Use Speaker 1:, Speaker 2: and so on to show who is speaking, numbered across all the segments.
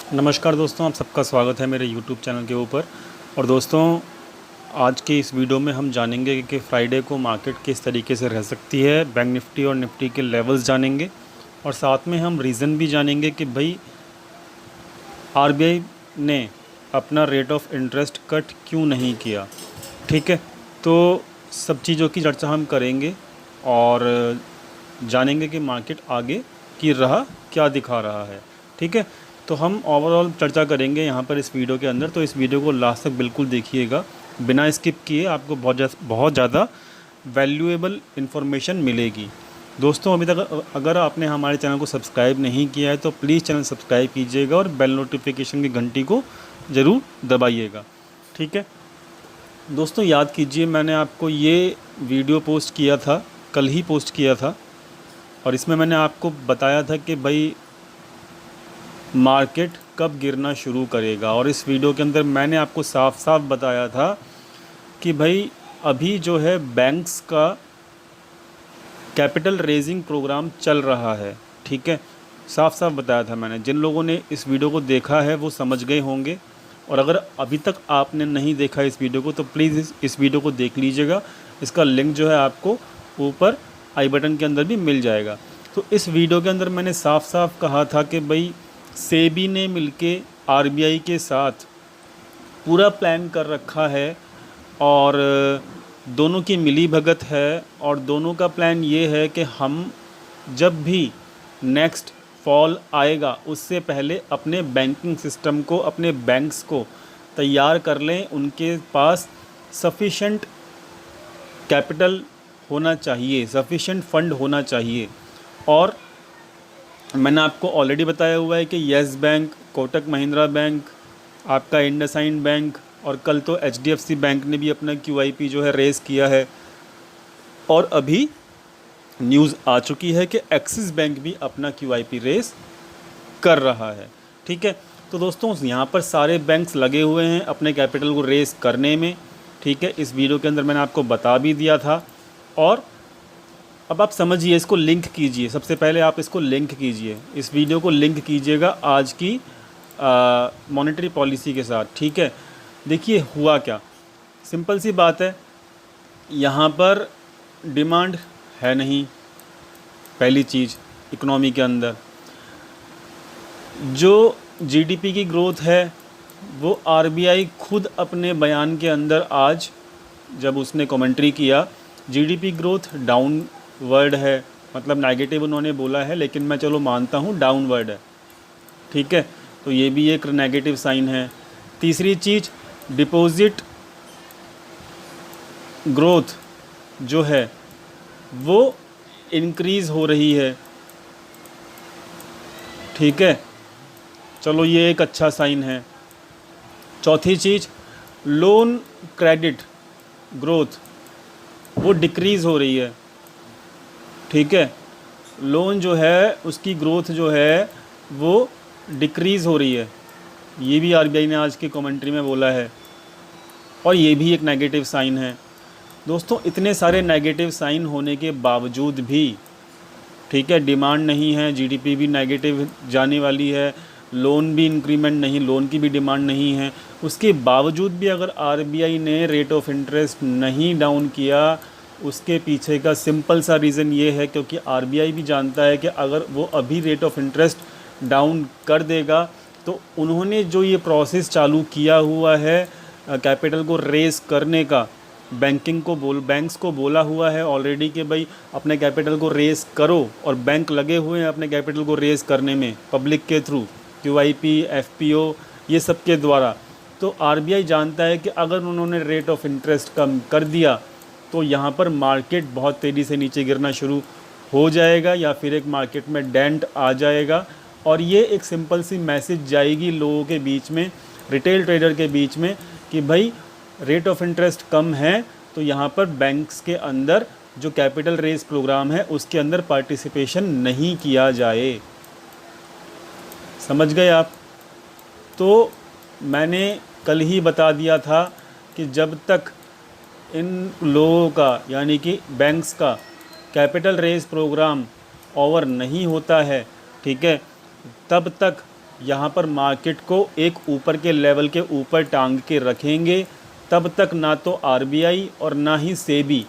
Speaker 1: नमस्कार दोस्तों, आप सबका स्वागत है मेरे यूट्यूब चैनल के ऊपर। और दोस्तों, आज के इस वीडियो में हम जानेंगे कि फ्राइडे को मार्केट किस तरीके से रह सकती है। बैंक निफ्टी और निफ्टी के लेवल्स जानेंगे और साथ में हम रीज़न भी जानेंगे कि भाई आरबीआई ने अपना रेट ऑफ इंटरेस्ट कट क्यों नहीं किया। ठीक है, तो सब चीज़ों की चर्चा हम करेंगे और जानेंगे कि मार्केट आगे की राह क्या दिखा रहा है। ठीक है, तो हम ओवरऑल चर्चा करेंगे यहाँ पर इस वीडियो के अंदर, तो इस वीडियो को लास्ट तक बिल्कुल देखिएगा बिना स्किप किए। आपको बहुत ज़्यादा वैल्यूएबल इन्फॉर्मेशन मिलेगी। दोस्तों, अभी तक अगर आपने हमारे चैनल को सब्सक्राइब नहीं किया है तो प्लीज़ चैनल सब्सक्राइब कीजिएगा और बेल नोटिफिकेशन की घंटी को ज़रूर दबाइएगा। ठीक है दोस्तों, याद कीजिए मैंने आपको ये वीडियो पोस्ट किया था, कल ही पोस्ट किया था, और इसमें मैंने आपको बताया था कि भाई मार्केट कब गिरना शुरू करेगा। और इस वीडियो के अंदर मैंने आपको साफ साफ बताया था कि भाई अभी जो है बैंक्स का कैपिटल रेजिंग प्रोग्राम चल रहा है। ठीक है, साफ साफ बताया था मैंने। जिन लोगों ने इस वीडियो को देखा है वो समझ गए होंगे, और अगर अभी तक आपने नहीं देखा इस वीडियो को तो प्लीज़ इस वीडियो को देख लीजिएगा। इसका लिंक जो है आपको ऊपर आई बटन के अंदर भी मिल जाएगा। तो इस वीडियो के अंदर मैंने साफ साफ कहा था कि भाई सेबी ने मिलके आरबीआई के साथ पूरा प्लान कर रखा है और दोनों की मिली भगत है, और दोनों का प्लान ये है कि हम जब भी नेक्स्ट फॉल आएगा उससे पहले अपने बैंकिंग सिस्टम को, अपने बैंक्स को तैयार कर लें। उनके पास सफिशेंट कैपिटल होना चाहिए, सफिशेंट फंड होना चाहिए। और मैंने आपको ऑलरेडी बताया हुआ है कि yes bank, Kotak Mahindra bank, आपका इंडसइंड बैंक, और कल तो एचडीएफसी बैंक ने भी अपना क्यूआईपी जो है रेज़ किया है। और अभी न्यूज़ आ चुकी है कि एक्सिस बैंक भी अपना क्यूआईपी रेज़ कर रहा है। ठीक है, तो दोस्तों यहाँ पर सारे बैंक्स लगे हुए हैं अपने कैपिटल को रेज़ करने में। ठीक है, इस वीडियो के अंदर मैंने आपको बता भी दिया था। और अब आप समझिए, इसको लिंक कीजिए। सबसे पहले आप इसको लिंक कीजिए, इस वीडियो को लिंक कीजिएगा आज की मॉनेटरी पॉलिसी के साथ। ठीक है, देखिए हुआ क्या, सिंपल सी बात है, यहाँ पर डिमांड है नहीं। पहली चीज़, इकोनॉमी के अंदर जो जीडीपी की ग्रोथ है वो आरबीआई खुद अपने बयान के अंदर आज जब उसने कमेंट्री किया, जीडीपी ग्रोथ डाउनवर्ड है, मतलब नेगेटिव उन्होंने बोला है, लेकिन मैं चलो मानता हूँ डाउनवर्ड है। ठीक है, तो ये भी एक नेगेटिव साइन है। तीसरी चीज़, डिपॉजिट ग्रोथ जो है वो इंक्रीज़ हो रही है। ठीक है, चलो ये एक अच्छा साइन है। चौथी चीज़, लोन क्रेडिट ग्रोथ वो डिक्रीज़ हो रही है। ठीक है, लोन जो है उसकी ग्रोथ जो है वो डिक्रीज़ हो रही है, ये भी आरबीआई ने आज की कमेंट्री में बोला है, और ये भी एक नेगेटिव साइन है। दोस्तों, इतने सारे नेगेटिव साइन होने के बावजूद भी, ठीक है, डिमांड नहीं है, जीडीपी भी नेगेटिव जाने वाली है, लोन भी इंक्रीमेंट नहीं, लोन की भी डिमांड नहीं है, उसके बावजूद भी अगर आरबीआई ने रेट ऑफ इंटरेस्ट नहीं डाउन किया, उसके पीछे का सिंपल सा रीज़न ये है क्योंकि आरबीआई भी जानता है कि अगर वो अभी रेट ऑफ इंटरेस्ट डाउन कर देगा तो उन्होंने जो ये प्रोसेस चालू किया हुआ है कैपिटल को रेज़ करने का, बैंक्स को बोला हुआ है ऑलरेडी कि भाई अपने कैपिटल को रेज़ करो, और बैंक लगे हुए हैं अपने कैपिटल को रेज़ करने में पब्लिक के थ्रू, क्यूआईपी, एफपीओ, ये सब के द्वारा। तो आरबीआई जानता है कि अगर उन्होंने रेट ऑफ इंटरेस्ट कम कर दिया तो यहाँ पर मार्केट बहुत तेज़ी से नीचे गिरना शुरू हो जाएगा, या फिर एक मार्केट में डेंट आ जाएगा। और ये एक सिंपल सी मैसेज जाएगी लोगों के बीच में, रिटेल ट्रेडर के बीच में, कि भाई रेट ऑफ इंटरेस्ट कम है तो यहाँ पर बैंक्स के अंदर जो कैपिटल रेज प्रोग्राम है उसके अंदर पार्टिसिपेशन नहीं किया जाए। समझ गए आप? तो मैंने कल ही बता दिया था कि जब तक इन लोगों का, यानी कि बैंक्स का कैपिटल रेज प्रोग्राम ओवर नहीं होता है, ठीक है, तब तक यहाँ पर मार्केट को एक ऊपर के लेवल के ऊपर टांग के रखेंगे, तब तक ना तो आरबीआई और ना ही सेबी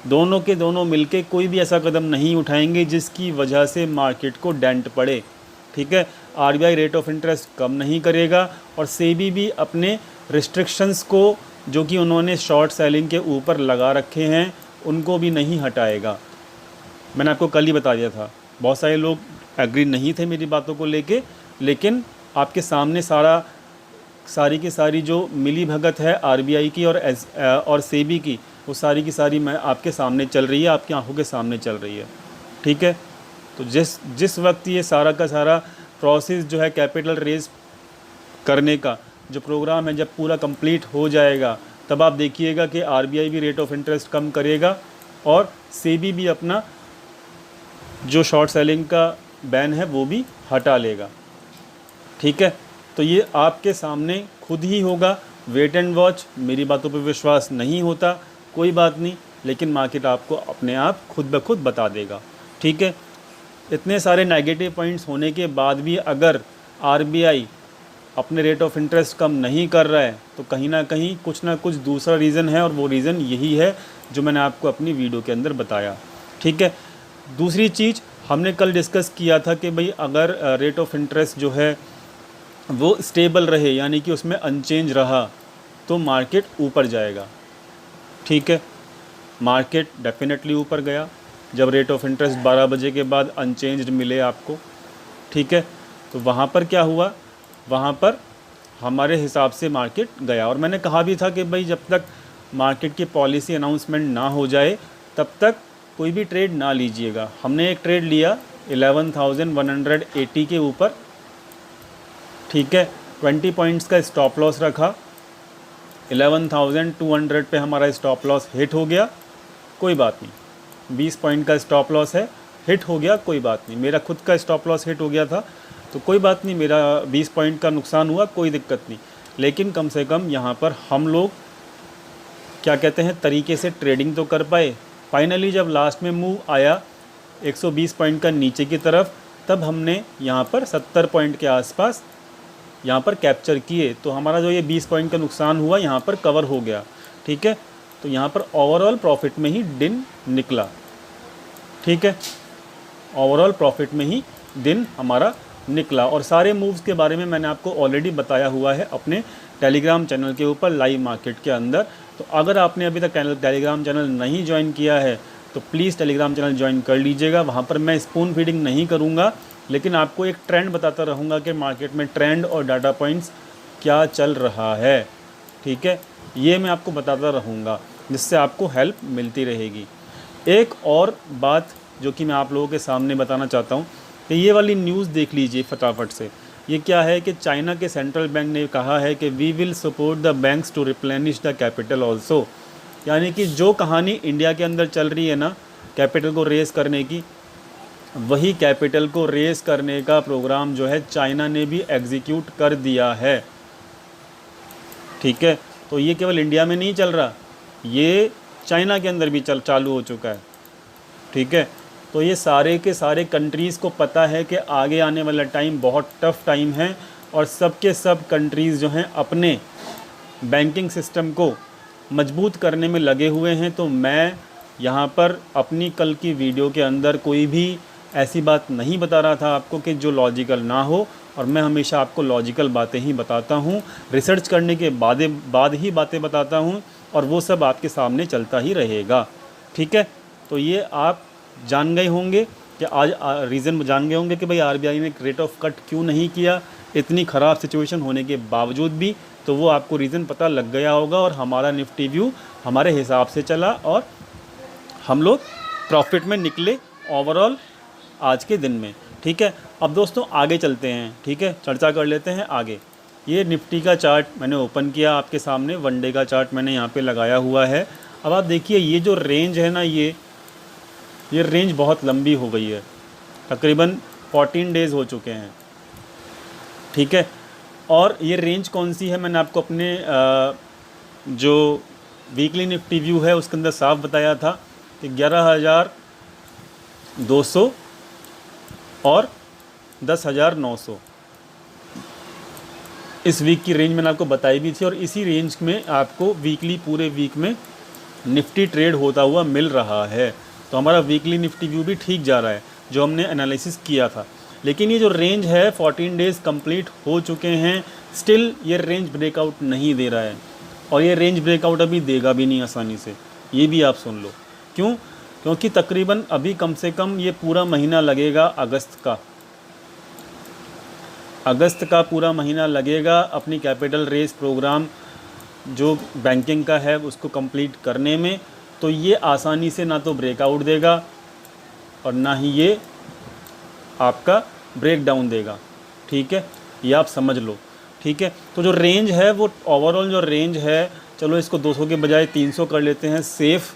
Speaker 1: दोनों के दोनों मिलके कोई भी ऐसा कदम नहीं उठाएंगे जिसकी वजह से मार्केट को डेंट पड़े। ठीक है, आरबीआई रेट ऑफ इंटरेस्ट कम नहीं करेगा और सेबी भी अपने रिस्ट्रिक्शंस को जो कि उन्होंने शॉर्ट सेलिंग के ऊपर लगा रखे हैं उनको भी नहीं हटाएगा। मैंने आपको कल ही बता दिया था, बहुत सारे लोग एग्री नहीं थे मेरी बातों को लेके, लेकिन आपके सामने सारी की सारी जो मिली भगत है आरबीआई की और सेबी की, वो सारी की सारी मैं आपके सामने चल रही है, आपकी आंखों के सामने चल रही है। ठीक है, तो जिस वक्त ये सारा का सारा प्रोसेस जो है कैपिटल रेज करने का जो प्रोग्राम है जब पूरा कंप्लीट हो जाएगा, तब आप देखिएगा कि आरबीआई भी रेट ऑफ इंटरेस्ट कम करेगा और सेबी भी अपना जो शॉर्ट सेलिंग का बैन है वो भी हटा लेगा। ठीक है, तो ये आपके सामने खुद ही होगा, वेट एंड वॉच। मेरी बातों पर विश्वास नहीं होता कोई बात नहीं, लेकिन मार्केट आपको अपने आप खुद ब खुद बता देगा। ठीक है, इतने सारे नेगेटिव पॉइंट्स होने के बाद भी अगर आरबीआई अपने रेट ऑफ इंटरेस्ट कम नहीं कर रहा है तो कहीं ना कहीं कुछ ना कुछ दूसरा रीज़न है, और वो रीज़न यही है जो मैंने आपको अपनी वीडियो के अंदर बताया। ठीक है, दूसरी चीज़ हमने कल डिस्कस किया था कि भाई अगर रेट ऑफ इंटरेस्ट जो है वो स्टेबल रहे, यानी कि उसमें अनचेंज रहा, तो मार्केट ऊपर जाएगा। ठीक है, मार्केट डेफिनेटली ऊपर गया जब रेट ऑफ इंटरेस्ट 12 बजे के बाद अनचेंज्ड मिले आपको। ठीक है, तो वहाँ पर क्या हुआ, वहाँ पर हमारे हिसाब से मार्केट गया। और मैंने कहा भी था कि भाई जब तक मार्केट की पॉलिसी अनाउंसमेंट ना हो जाए तब तक कोई भी ट्रेड ना लीजिएगा। हमने एक ट्रेड लिया 11,180 के ऊपर। ठीक है, 20 पॉइंट्स का स्टॉप लॉस रखा, 11,200 पे हमारा स्टॉप लॉस हिट हो गया, कोई बात नहीं। 20 पॉइंट का स्टॉप लॉस है, हिट हो गया, कोई बात नहीं। मेरा खुद का स्टॉप लॉस हिट हो गया था तो कोई बात नहीं, मेरा 20 पॉइंट का नुकसान हुआ, कोई दिक्कत नहीं। लेकिन कम से कम यहाँ पर हम लोग क्या कहते हैं तरीके से ट्रेडिंग तो कर पाए। फाइनली जब लास्ट में मूव आया 120 पॉइंट का नीचे की तरफ, तब हमने यहाँ पर 70 पॉइंट के आसपास यहाँ पर कैप्चर किए, तो हमारा जो ये 20 पॉइंट का नुकसान हुआ यहाँ पर कवर हो गया। ठीक है, तो यहाँ पर ओवरऑल प्रॉफिट में ही दिन निकला। ठीक है, ओवरऑल प्रॉफिट में ही दिन हमारा निकला। और सारे मूव्स के बारे में मैंने आपको ऑलरेडी बताया हुआ है अपने टेलीग्राम चैनल के ऊपर लाइव मार्केट के अंदर। तो अगर आपने अभी तक टेलीग्राम चैनल नहीं ज्वाइन किया है तो प्लीज़ टेलीग्राम चैनल ज्वाइन कर लीजिएगा। वहाँ पर मैं स्पून फीडिंग नहीं करूँगा, लेकिन आपको एक ट्रेंड बताता रहूँगा कि मार्केट में ट्रेंड और डाटा पॉइंट्स क्या चल रहा है। ठीक है, ये मैं आपको बताता रहूँगा जिससे आपको हेल्प मिलती रहेगी। एक और बात जो कि मैं आप लोगों के सामने बताना चाहता हूँ कि ये वाली न्यूज़ देख लीजिए फटाफट से। ये क्या है कि चाइना के सेंट्रल बैंक ने कहा है कि we will support the banks to replenish the capital also. यानी कि जो कहानी इंडिया के अंदर चल रही है ना कैपिटल को रेज़ करने की, वही कैपिटल को रेज़ करने का प्रोग्राम जो है चाइना ने भी एग्जीक्यूट कर दिया है। ठीक है, तो ये केवल इंडिया में नहीं चल रहा, ये चाइना के अंदर भी चालू हो चुका है। ठीक है, तो ये सारे के सारे कंट्रीज़ को पता है कि आगे आने वाला टाइम बहुत टफ़ टाइम है और सब के सब कंट्रीज़ जो हैं अपने बैंकिंग सिस्टम को मजबूत करने में लगे हुए हैं। तो मैं यहाँ पर अपनी कल की वीडियो के अंदर कोई भी ऐसी बात नहीं बता रहा था आपको कि जो लॉजिकल ना हो, और मैं हमेशा आपको लॉजिकल बातें ही बताता हूँ, रिसर्च करने के बाद ही बातें बताता हूँ, और वो सब आपके सामने चलता ही रहेगा। ठीक है, तो ये आप जान गए होंगे कि आज रीज़न जान गए होंगे कि भाई आरबीआई ने रेट ऑफ कट क्यों नहीं किया इतनी ख़राब सिचुएशन होने के बावजूद भी। तो वो आपको रीज़न पता लग गया होगा, और हमारा निफ्टी व्यू हमारे हिसाब से चला और हम लोग प्रॉफिट में निकले ओवरऑल आज के दिन में। ठीक है, अब दोस्तों आगे चलते हैं। ठीक है, चर्चा कर लेते हैं आगे। ये निफ्टी का चार्ट मैंने ओपन किया आपके सामने, वन डे का चार्ट मैंने यहाँ पे लगाया हुआ है। अब आप देखिए ये जो रेंज है ना, ये रेंज बहुत लंबी हो गई है, तकरीबन 14 डेज़ हो चुके हैं। ठीक है, और ये रेंज कौन सी है मैंने आपको अपने जो वीकली निफ्टी व्यू है उसके अंदर साफ बताया था कि 11,200 और 10,900। इस वीक की रेंज मैंने आपको बताई भी थी और इसी रेंज में आपको वीकली पूरे वीक में निफ्टी ट्रेड होता हुआ मिल रहा है। तो हमारा वीकली निफ्टी व्यू भी ठीक जा रहा है जो हमने एनालिसिस किया था। लेकिन ये जो रेंज है 14 डेज़ कंप्लीट हो चुके हैं, स्टिल ये रेंज ब्रेकआउट नहीं दे रहा है और ये रेंज ब्रेकआउट अभी देगा भी नहीं आसानी से, ये भी आप सुन लो। क्यों? क्योंकि तकरीबन अभी कम से कम ये पूरा महीना लगेगा अगस्त का पूरा महीना लगेगा अपनी कैपिटल रेस प्रोग्राम जो बैंकिंग का है उसको कंप्लीट करने में। तो ये आसानी से ना तो ब्रेकआउट देगा और ना ही ये आपका ब्रेक डाउन देगा, ठीक है, ये आप समझ लो, ठीक है। तो जो रेंज है वो ओवरऑल जो रेंज है, चलो इसको 200 के बजाय 300 कर लेते हैं सेफ़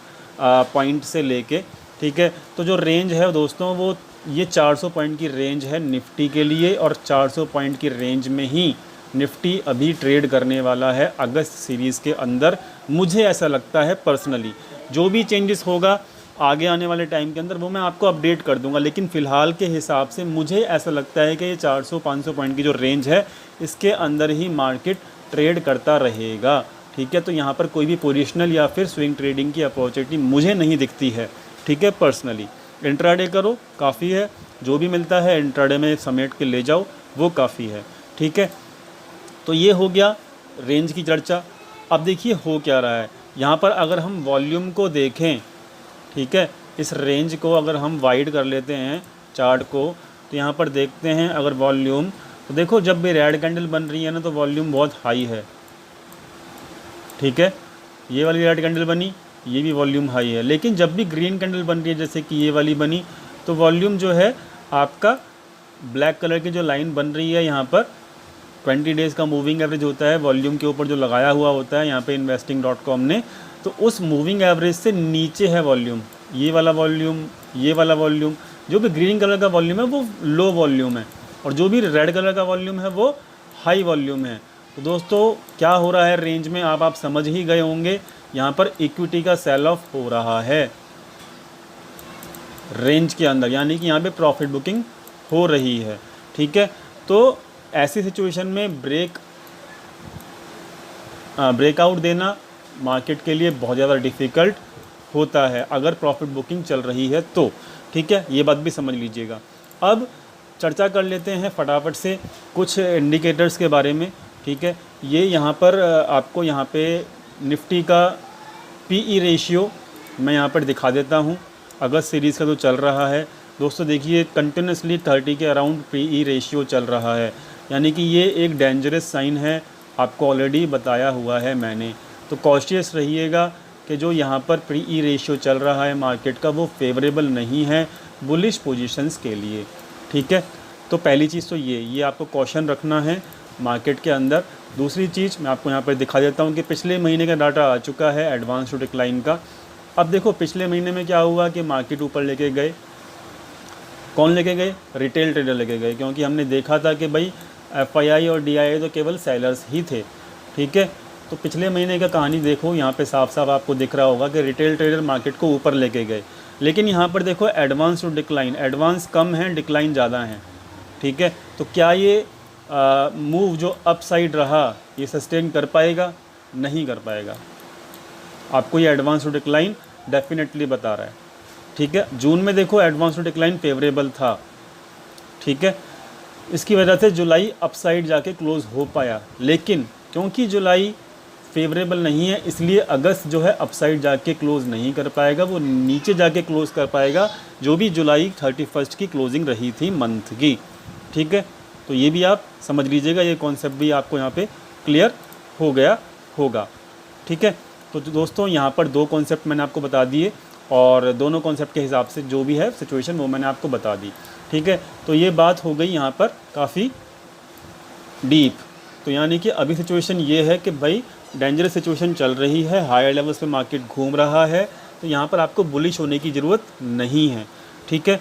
Speaker 1: पॉइंट से लेके, ठीक है। तो जो रेंज है दोस्तों वो ये 400 पॉइंट की रेंज है निफ्टी के लिए और 400 पॉइंट की रेंज में ही निफ्टी अभी ट्रेड करने वाला है अगस्त सीरीज़ के अंदर। मुझे ऐसा लगता है पर्सनली, जो भी चेंजेस होगा आगे आने वाले टाइम के अंदर वो मैं आपको अपडेट कर दूंगा, लेकिन फ़िलहाल के हिसाब से मुझे ऐसा लगता है कि ये 400-500 पॉइंट की जो रेंज है इसके अंदर ही मार्केट ट्रेड करता रहेगा, ठीक है। तो यहाँ पर कोई भी पोजिशनल या फिर स्विंग ट्रेडिंग की अपॉर्चुनिटी मुझे नहीं दिखती है, ठीक है। पर्सनली इंट्राडे करो काफ़ी है, जो भी मिलता है इंट्राडे में समेट के ले जाओ वो काफ़ी है, ठीक है। तो ये हो गया रेंज की चर्चा। अब देखिए हो क्या रहा है यहाँ पर, अगर हम वॉल्यूम को देखें, ठीक है, इस रेंज को अगर हम वाइड कर लेते हैं चार्ट को, तो यहाँ पर देखते हैं अगर वॉल्यूम, तो देखो जब भी रेड कैंडल बन रही है ना तो वॉल्यूम बहुत हाई है, ठीक है। ये वाली रेड कैंडल बनी, ये भी वॉल्यूम हाई है। लेकिन जब भी ग्रीन कैंडल बन रही है जैसे कि ये वाली बनी, तो वॉल्यूम जो है आपका ब्लैक कलर की जो लाइन बन रही है यहाँ पर 20 डेज़ का मूविंग एवरेज होता है वॉल्यूम के ऊपर जो लगाया हुआ होता है यहाँ पे investing.com ने, तो उस मूविंग एवरेज से नीचे है वॉल्यूम, ये वाला वॉल्यूम, ये वाला वॉल्यूम। जो भी ग्रीन कलर का वॉल्यूम है वो लो वॉल्यूम है और जो भी रेड कलर का वॉल्यूम है वो हाई वॉल्यूम है। तो दोस्तों क्या हो रहा है रेंज में आप समझ ही गए होंगे, यहाँ पर इक्विटी का सेल ऑफ हो रहा है रेंज के अंदर, यानी कि यहाँ पे प्रॉफिट बुकिंग हो रही है, ठीक है। तो ऐसी सिचुएशन में ब्रेकआउट देना मार्केट के लिए बहुत ज़्यादा डिफ़िकल्ट होता है अगर प्रॉफिट बुकिंग चल रही है तो, ठीक है, ये बात भी समझ लीजिएगा। अब चर्चा कर लेते हैं फटाफट से कुछ इंडिकेटर्स के बारे में, ठीक है। ये यहाँ पर आपको यहाँ पे निफ्टी का पीई रेशियो मैं यहाँ पर दिखा देता हूँ, अगस्त सीरीज़ का जो चल रहा है दोस्तों, देखिए कंटिन्यूसली 30 के अराउंड पीई रेशियो चल रहा है, यानी कि ये एक डेंजरस साइन है, आपको ऑलरेडी बताया हुआ है मैंने। तो कॉशियस रहिएगा कि जो यहाँ पर पीई रेशियो चल रहा है मार्केट का वो फेवरेबल नहीं है बुलिश पोजीशंस के लिए, ठीक है। तो पहली चीज़ तो ये आपको कॉशन रखना है मार्केट के अंदर। दूसरी चीज़ मैं आपको यहाँ पर दिखा देता हूँ कि पिछले महीने का डाटा आ चुका है एडवांस टू डिक्लाइन का। अब देखो पिछले महीने में क्या हुआ कि मार्केट ऊपर लेके गए, कौन लेके गए? रिटेल ट्रेडर लेके गए, क्योंकि हमने देखा था कि भाई FII और DII तो केवल सेलर्स ही थे, ठीक है। तो पिछले महीने का कहानी देखो, यहाँ पे साफ साफ आपको दिख रहा होगा कि रिटेल ट्रेडर मार्केट को ऊपर लेके गए। लेकिन यहाँ पर देखो एडवांस टू डिक्लाइन, एडवांस कम है, डिक्लाइन ज़्यादा है, ठीक है। तो क्या ये मूव जो अपसाइड रहा ये सस्टेन कर पाएगा? नहीं कर पाएगा। आपको ये एडवांस टू डिक्लाइन डेफिनेटली बता रहा है, ठीक है। जून में देखो एडवांस टू डिक्लाइन फेवरेबल था, ठीक है। इसकी वजह से जुलाई अपसाइड जाके क्लोज़ हो पाया, लेकिन क्योंकि जुलाई फेवरेबल नहीं है इसलिए अगस्त जो है अपसाइड जाके क्लोज़ नहीं कर पाएगा, वो नीचे जाके क्लोज़ कर पाएगा जो भी जुलाई 31 की क्लोजिंग रही थी मंथ की, ठीक है। तो ये भी आप समझ लीजिएगा, ये कॉन्सेप्ट भी आपको यहाँ पे क्लियर हो गया होगा, ठीक है। तो दोस्तों यहाँ पर दो कॉन्सेप्ट मैंने आपको बता दिए और दोनों कॉन्सेप्ट के हिसाब से जो भी है सिचुएशन वो मैंने आपको बता दी, ठीक है। तो ये बात हो गई यहाँ पर काफ़ी डीप। तो यानी कि अभी सिचुएशन ये है कि भाई डेंजरस सिचुएशन चल रही है, हायर लेवल्स पे मार्केट घूम रहा है, तो यहाँ पर आपको बुलिश होने की ज़रूरत नहीं है, ठीक है।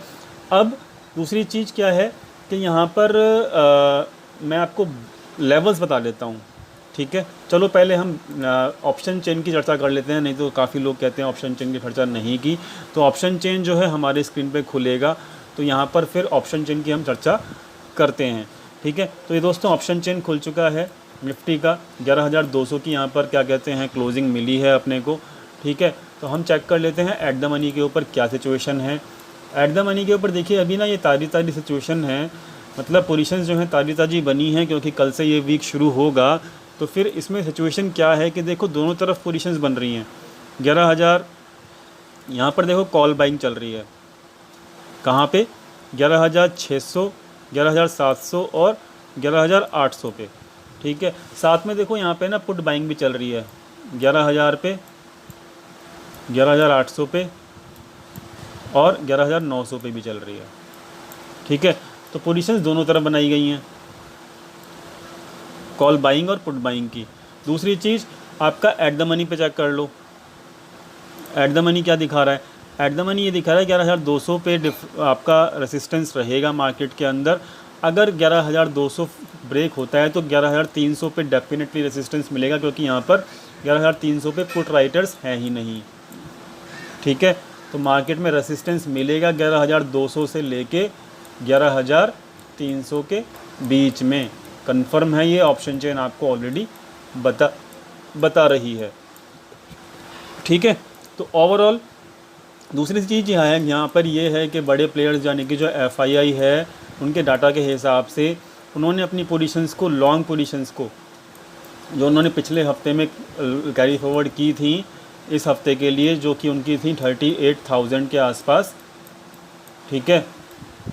Speaker 1: अब दूसरी चीज़ क्या है कि यहाँ पर मैं आपको लेवल्स बता देता हूँ, ठीक है। चलो पहले हम ऑप्शन चेन की चर्चा कर लेते हैं, नहीं तो काफ़ी लोग कहते हैं ऑप्शन चेन की चर्चा नहीं की। तो ऑप्शन चेन जो है हमारे स्क्रीन पे खुलेगा, तो यहाँ पर फिर ऑप्शन चेन की हम चर्चा करते हैं, ठीक है। तो ये दोस्तों ऑप्शन चेन खुल चुका है निफ्टी का 11,200 की यहाँ पर क्या कहते हैं क्लोजिंग मिली है अपने को, ठीक है। तो हम चेक कर लेते हैं एट द मनी के ऊपर क्या सिचुएशन है। एट द मनी के ऊपर देखिए अभी ना ये ताज़ी सिचुएशन है, मतलब पोजीशंस जो हैं ताज़ी बनी हैं, क्योंकि कल से ये वीक शुरू होगा। तो फिर इसमें सिचुएशन क्या है कि देखो दोनों तरफ पोजीशंस बन रही हैं। 11,000 यहाँ पर देखो कॉल बाइंग चल रही है, कहाँ पे 11,600, 11,700 और 11,800 पे, ठीक है। साथ में देखो यहाँ पे ना पुट बाइंग भी चल रही है 11,000 पे, 11,800 पे और 11,900 पे भी चल रही है, ठीक है। तो पोजीशंस दोनों तरफ बनाई गई हैं, कॉल बाइंग और पुट बाइंग की। दूसरी चीज़ आपका एट द मनी पे चेक कर लो। एट द मनी क्या दिखा रहा है? एट द मनी ये दिखा रहा है 11,200 पे आपका रेसिस्टेंस रहेगा मार्केट के अंदर। अगर 11,200 ब्रेक होता है तो 11,300 पे डेफिनेटली रेसिस्टेंस मिलेगा, क्योंकि यहाँ पर 11,300 पे पुट राइटर्स हैं ही नहीं, ठीक है। तो मार्केट में रेसिस्टेंस मिलेगा 11,200 से लेके 11,300 के बीच में, कंफर्म है। ये ऑप्शन चेन आपको ऑलरेडी बता रही है, ठीक है। तो ओवरऑल दूसरी चीज़ यहाँ पर ये है कि बड़े प्लेयर्स यानी कि जो FII है उनके डाटा के हिसाब से उन्होंने अपनी पोजीशंस को, लॉन्ग पोजीशंस को जो उन्होंने पिछले हफ्ते में कैरी फॉरवर्ड की थी इस हफ्ते के लिए, जो कि उनकी थी 38,000 के आसपास, ठीक है।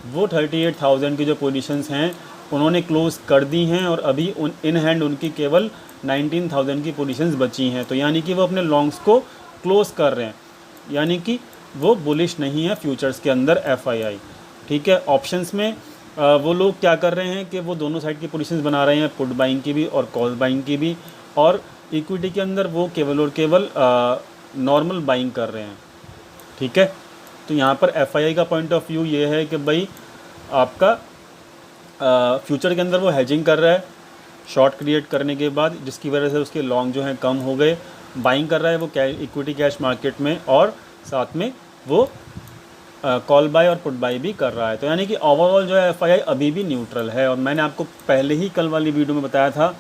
Speaker 1: वो 38,000 की जो पोजीशंस हैं उन्होंने क्लोज़ कर दी हैं और अभी इन हैंड उनकी केवल 19,000 की पोजीशंस बची हैं। तो यानी कि वो अपने लॉन्ग्स को क्लोज़ कर रहे हैं, यानी कि वो बुलिश नहीं है फ्यूचर्स के अंदर FII, ठीक है। ऑप्शंस में वो लोग क्या कर रहे हैं कि वो दोनों साइड की पोजीशंस बना रहे हैं, पुट बाइंग की भी और कॉल बाइंग की भी, और इक्विटी के अंदर वो केवल और केवल नॉर्मल बाइंग कर रहे हैं, ठीक है। तो यहाँ पर FII का पॉइंट ऑफ व्यू ये है कि भाई आपका फ्यूचर के अंदर वो हेजिंग कर रहा है शॉर्ट क्रिएट करने के बाद, जिसकी वजह से उसके लॉन्ग जो हैं कम हो गए। बाइंग कर रहा है वो इक्विटी कैश मार्केट में, और साथ में वो कॉल बाय और पुट बाय भी कर रहा है। तो यानी कि ओवरऑल जो है FII अभी भी न्यूट्रल है। और मैंने आपको पहले ही कल वाली वीडियो में बताया था,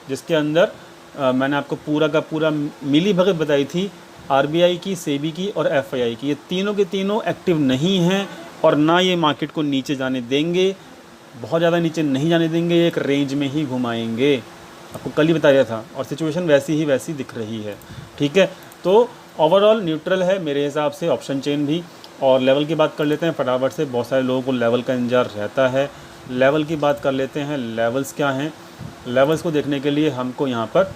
Speaker 1: जिसके अंदर मैंने आपको पूरा का पूरा मिली भगत बताई थी RBI की, सेबी की और FII की। ये तीनों के तीनों एक्टिव नहीं हैं और ना ये मार्केट को नीचे जाने देंगे, बहुत ज़्यादा नीचे नहीं जाने देंगे, एक रेंज में ही घुमाएंगे, आपको कल ही बताया था। और सिचुएशन वैसी दिख रही है, ठीक है। तो ओवरऑल न्यूट्रल है मेरे हिसाब से ऑप्शन चेन भी। और लेवल की बात कर लेते हैं फटाफट से, बहुत सारे लोगों को लेवल का इंतजार रहता है। लेवल की बात कर लेते हैं, लेवल्स क्या हैं। लेवल्स को देखने के लिए हमको यहाँ पर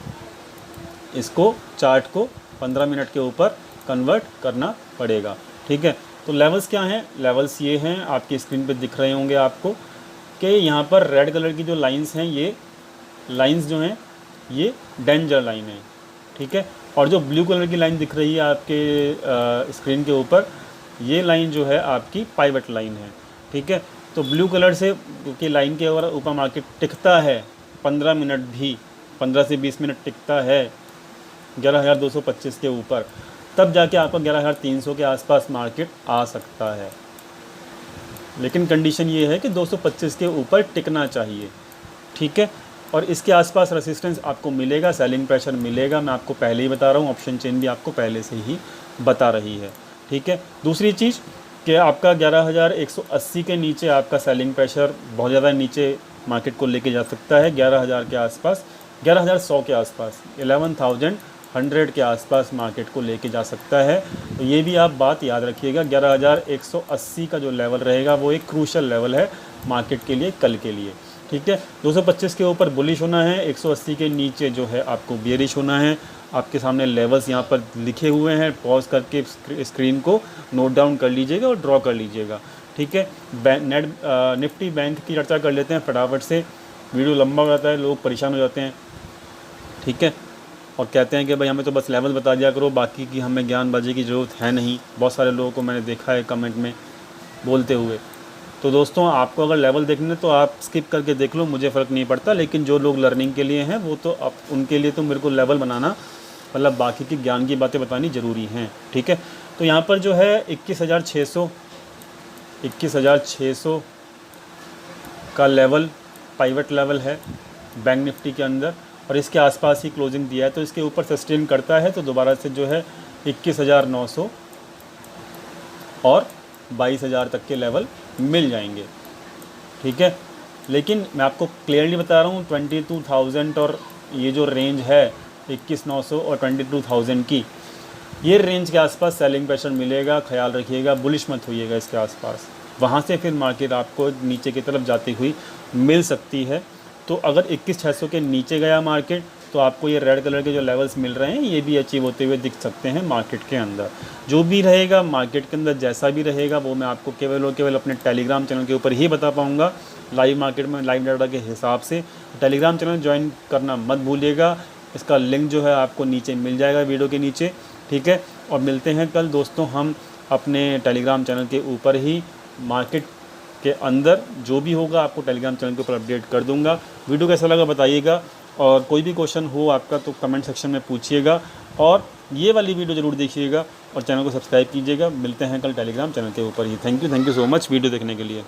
Speaker 1: इसको चार्ट को 15 मिनट के ऊपर कन्वर्ट करना पड़ेगा, ठीक है। तो लेवल्स क्या हैं? लेवल्स ये हैं, आपकी स्क्रीन पे दिख रहे होंगे आपको, कि यहाँ पर रेड कलर की जो लाइंस हैं, ये लाइंस जो हैं ये डेंजर लाइन है, ठीक है। और जो ब्लू कलर की लाइन दिख रही है आपके स्क्रीन के ऊपर, ये लाइन जो है आपकी पाइवट लाइन है, ठीक है। तो ब्लू कलर से की लाइन के ऊपर मार्केट टिकता है 15 मिनट भी, 15 से 20 मिनट टिकता है 11,225 के ऊपर, तब जाके आपका 11,300 के आसपास मार्केट आ सकता है। लेकिन कंडीशन ये है कि 225 के ऊपर टिकना चाहिए, ठीक है। और इसके आसपास रेसिस्टेंस आपको मिलेगा, सेलिंग प्रेशर मिलेगा, मैं आपको पहले ही बता रहा हूँ, ऑप्शन चेन भी आपको पहले से ही बता रही है, ठीक है। दूसरी चीज़ कि आपका 11,180 के नीचे आपका सेलिंग प्रेशर बहुत ज़्यादा नीचे मार्केट को लेके जा सकता है, 11,000 के आसपास, 11,100 के आसपास, 11,100 के आसपास मार्केट को लेके जा सकता है। तो ये भी आप बात याद रखिएगा, 11,180 का जो लेवल रहेगा वो एक क्रूशल लेवल है मार्केट के लिए कल के लिए, ठीक है। 225 के ऊपर बुलिश होना है, 180 के नीचे जो है आपको बेरिश होना है। आपके सामने लेवल्स यहाँ पर लिखे हुए हैं, पॉज करके स्क्रीन को नोट डाउन कर लीजिएगा और ड्रॉ कर लीजिएगा, ठीक है। निफ्टी बैंक की चर्चा कर लेते हैं फटाफट से, वीडियो लंबा हो जाता है, लोग परेशान हो जाते हैं, ठीक है, और कहते हैं कि भाई हमें तो बस लेवल बता दिया करो, बाकी की हमें ज्ञानबाजी की ज़रूरत है नहीं। बहुत सारे लोगों को मैंने देखा है कमेंट में बोलते हुए। तो दोस्तों, आपको अगर लेवल देखने तो आप स्किप करके देख लो, मुझे फ़र्क नहीं पड़ता। लेकिन जो लोग लर्निंग के लिए हैं वो तो आप, उनके लिए तो मेरे को लेवल बनाना, मतलब बाकी की ज्ञान की बातें बतानी ज़रूरी हैं, ठीक है। तो यहाँ पर जो है 21,600 का लेवल पाइवट लेवल है बैंक निफ्टी के अंदर। और इसके आसपास ही क्लोजिंग दिया है, तो इसके ऊपर सस्टेन करता है तो दोबारा से जो है 21,900 और 22,000 तक के लेवल मिल जाएंगे, ठीक है। लेकिन मैं आपको क्लियरली बता रहा हूँ 22,000 और ये जो रेंज है 21,900 और 22,000 की, ये रेंज के आसपास सेलिंग प्रेशर मिलेगा, ख्याल रखिएगा, बुलिश मत होइएगा इसके आसपास। वहाँ से फिर मार्केट आपको नीचे की तरफ जाती हुई मिल सकती है। तो अगर 21,600 के नीचे गया मार्केट तो आपको ये रेड कलर के जो लेवल्स मिल रहे हैं ये भी अचीव होते हुए दिख सकते हैं मार्केट के अंदर। जो भी रहेगा मार्केट के अंदर, जैसा भी रहेगा वो मैं आपको केवल और केवल अपने टेलीग्राम चैनल के ऊपर ही बता पाऊँगा, लाइव मार्केट में लाइव डाटा के हिसाब से। टेलीग्राम चैनल ज्वाइन करना मत भूलिएगा, इसका लिंक जो है आपको नीचे मिल जाएगा वीडियो के नीचे, ठीक है। और मिलते हैं कल दोस्तों हम अपने टेलीग्राम चैनल के ऊपर ही, मार्केट के अंदर जो भी होगा आपको टेलीग्राम चैनल के ऊपर अपडेट कर दूंगा। वीडियो कैसा लगा बताइएगा, और कोई भी क्वेश्चन हो आपका तो कमेंट सेक्शन में पूछिएगा, और ये वाली वीडियो ज़रूर देखिएगा और चैनल को सब्सक्राइब कीजिएगा। मिलते हैं कल टेलीग्राम चैनल के ऊपर ही। Thank you so much video देखने के लिए।